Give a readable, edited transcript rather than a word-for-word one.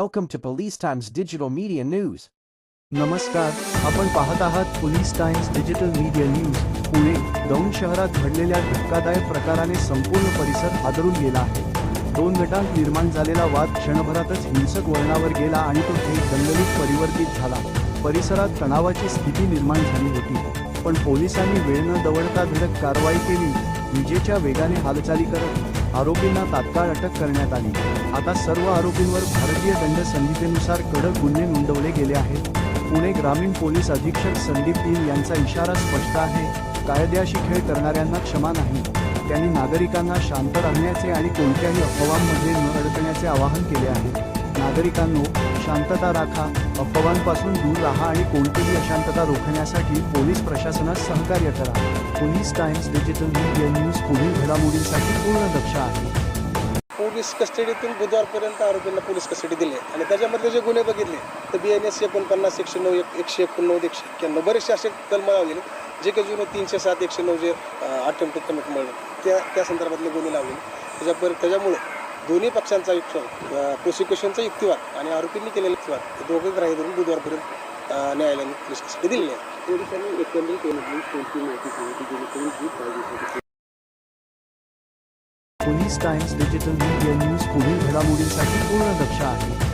Welcome to Police Times Digital Media News. नमस्कार, आपण पाहत आहात police times digital media news. Pune Daund शहरात घडलेल्या धक्कादायक प्रकाराने संपूर्ण परिसर हादरून गेला आहे. दोन गटांत निर्माण झालेला वाद क्षणभरातच हिंसक वळणावर गेला आणि तो थेट दंगलीत परिवर्तित झाला. परिसरात तणावाची स्थिती निर्माण झाली होती, पण पोलिसांनी वेळ न दवडता धडक कारवाई केली. विजेच्या वेगाने हालचाली करत आरोपींना तात्काळ अटक करण्यात आली. आता सर्व आरोपींवर भारतीय दंड संहितेनुसार कडक गुन्हे नोंदवले गेले आहेत. पुणे ग्रामीण पोलीस अधीक्षक संदीप पी यांचा इशारा स्पष्ट आहे, कायद्याशी खेळ करणाऱ्यांना क्षमा नाही. त्यांनी नागरिकांना शांत राहण्याचे आणि कोणत्याही अफवांमध्ये न अडकण्याचे आवाहन केले आहे. नागरिकांनो, शांतता राखा, अफवांपासून दूर राहा आणि कोणतीही अशांतता रोखण्यासाठी पोलीस प्रशासनास सहकार्य करा. Police times digital media news पुढील घडामोडींसाठी पूर्ण दक्ष आहे. पोलीस कस्टडीतून बुधवारपर्यंत आरोपींना पोलीस कस्टडी दिली आणि त्याच्यामधले जे गुन्हे बघितले तर BNS 49, 109, 189, 191 बरेचसे असे कलम लावलेले, जे काही जुने 307, 109 जे अटेम्प्ट टू कमिट मिळलं त्या संदर्भातले गुन्हे लावले. त्याच्यामुळे दोन्ही पक्षांचा प्रोसिक्युशनचा युक्तिवाद आणि आरोपींनी केलेला युक्तिवाद दोघे ग्राह्य धरून बुधवारपर्यंत न्यायालयाने पोलीस कस्टडी दिलेली आहे. Police times digital media news पुढील घडामोडींसाठी पूर्ण दक्ष आहे.